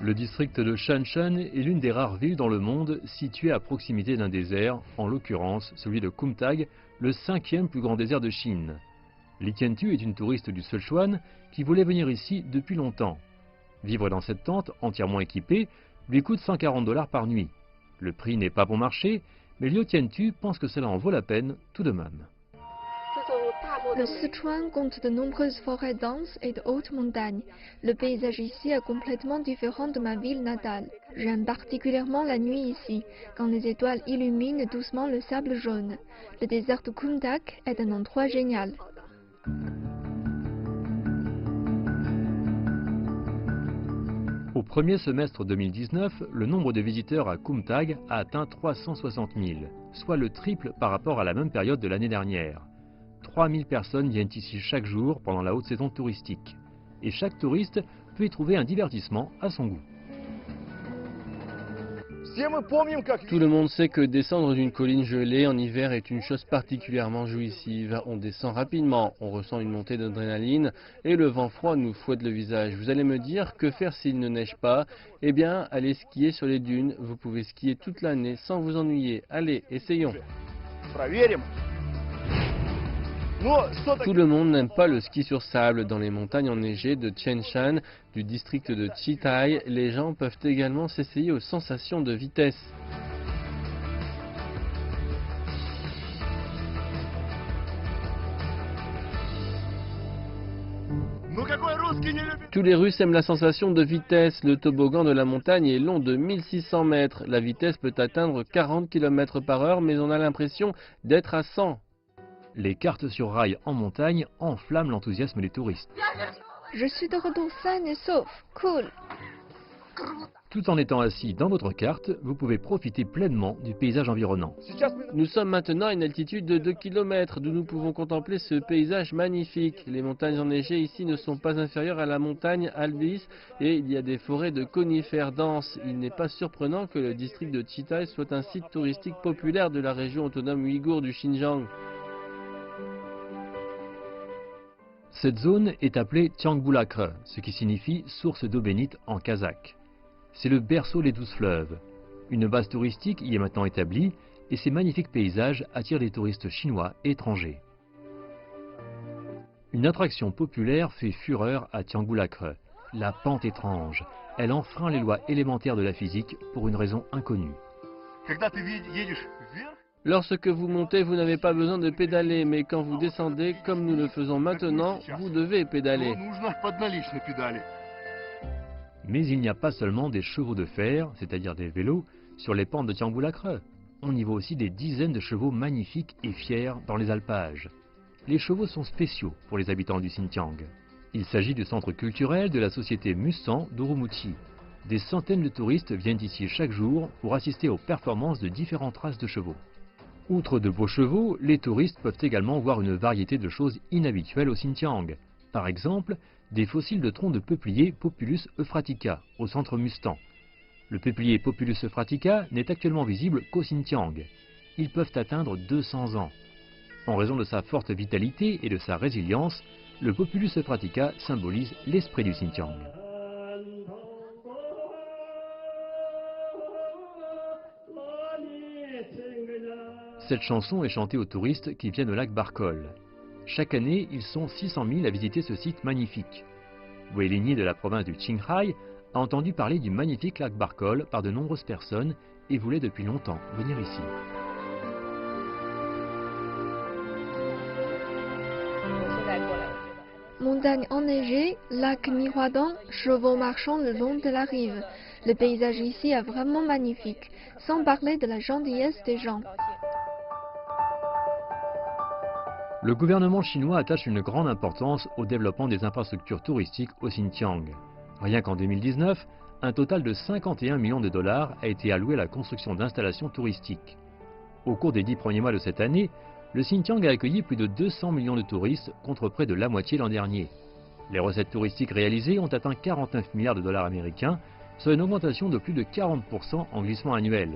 Le district de Shanshan est l'une des rares villes dans le monde située à proximité d'un désert, en l'occurrence celui de Kumtag, le 5e plus grand désert de Chine. Li Qiantu est une touriste du Sichuan qui voulait venir ici depuis longtemps. Vivre dans cette tente, entièrement équipée, lui coûte 140 $ par nuit. Le prix n'est pas bon marché, mais Liu Qiantu pense que cela en vaut la peine tout de même. Le Sichuan compte de nombreuses forêts denses et de hautes montagnes. Le paysage ici est complètement différent de ma ville natale. J'aime particulièrement la nuit ici, quand les étoiles illuminent doucement le sable jaune. Le désert de Kumtag est un endroit génial. Au premier semestre 2019, le nombre de visiteurs à Kumtag a atteint 360 000, soit le triple par rapport à la même période de l'année dernière. 3 000 personnes viennent ici chaque jour pendant la haute saison touristique. Et chaque touriste peut y trouver un divertissement à son goût. Tout le monde sait que descendre d'une colline gelée en hiver est une chose particulièrement jouissive. On descend rapidement, on ressent une montée d'adrénaline et le vent froid nous fouette le visage. Vous allez me dire, que faire s'il ne neige pas? Eh bien, allez skier sur les dunes. Vous pouvez skier toute l'année sans vous ennuyer. Allez, essayons. Tout le monde n'aime pas le ski sur sable. Dans les montagnes enneigées de Tianshan, du district de Chitai, les gens peuvent également s'essayer aux sensations de vitesse. Tous les Russes aiment la sensation de vitesse. Le toboggan de la montagne est long de 1600 mètres. La vitesse peut atteindre 40 km par heure, mais on a l'impression d'être à 100. Les cartes sur rail en montagne enflamment l'enthousiasme des touristes. Je suis de retour saine et sauf. Cool. Tout en étant assis dans votre carte, vous pouvez profiter pleinement du paysage environnant. Nous sommes maintenant à une altitude de 2 km, d'où nous pouvons contempler ce paysage magnifique. Les montagnes enneigées ici ne sont pas inférieures à la montagne Albis et il y a des forêts de conifères denses. Il n'est pas surprenant que le district de Chitai soit un site touristique populaire de la région autonome ouïghour du Xinjiang. Cette zone est appelée Tiangbulakre, ce qui signifie source d'eau bénite en kazakh. C'est le berceau des 12 fleuves. Une base touristique y est maintenant établie et ces magnifiques paysages attirent des touristes chinois et étrangers. Une attraction populaire fait fureur à Tiangbulakre, la pente étrange. Elle enfreint les lois élémentaires de la physique pour une raison inconnue. Lorsque vous montez, vous n'avez pas besoin de pédaler, mais quand vous descendez, comme nous le faisons maintenant, vous devez pédaler. Mais il n'y a pas seulement des chevaux de fer, c'est-à-dire des vélos, sur les pentes de Tiangbulakre. On y voit aussi des dizaines de chevaux magnifiques et fiers dans les alpages. Les chevaux sont spéciaux pour les habitants du Xinjiang. Il s'agit du centre culturel de la société Musan d'Urumqi. Des centaines de touristes viennent ici chaque jour pour assister aux performances de différentes races de chevaux. Outre de beaux chevaux, les touristes peuvent également voir une variété de choses inhabituelles au Xinjiang. Par exemple, des fossiles de troncs de peuplier Populus euphratica au centre Mustang. Le peuplier Populus euphratica n'est actuellement visible qu'au Xinjiang. Ils peuvent atteindre 200 ans. En raison de sa forte vitalité et de sa résilience, le Populus euphratica symbolise l'esprit du Xinjiang. Cette chanson est chantée aux touristes qui viennent au lac Barkol. Chaque année, ils sont 600 000 à visiter ce site magnifique. Wei Lingyi de la province du Qinghai a entendu parler du magnifique lac Barkol par de nombreuses personnes et voulait depuis longtemps venir ici. Montagne enneigée, lac miroitant, chevaux marchant le long de la rive. Le paysage ici est vraiment magnifique, sans parler de la gentillesse des gens. Le gouvernement chinois attache une grande importance au développement des infrastructures touristiques au Xinjiang. Rien qu'en 2019, un total de 51 millions de dollars a été alloué à la construction d'installations touristiques. Au cours des 10 premiers mois de cette année, le Xinjiang a accueilli plus de 200 millions de touristes contre près de la moitié l'an dernier. Les recettes touristiques réalisées ont atteint 49 milliards de dollars américains, soit une augmentation de plus de 40% en glissement annuel.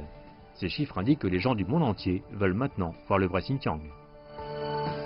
Ces chiffres indiquent que les gens du monde entier veulent maintenant voir le vrai Xinjiang.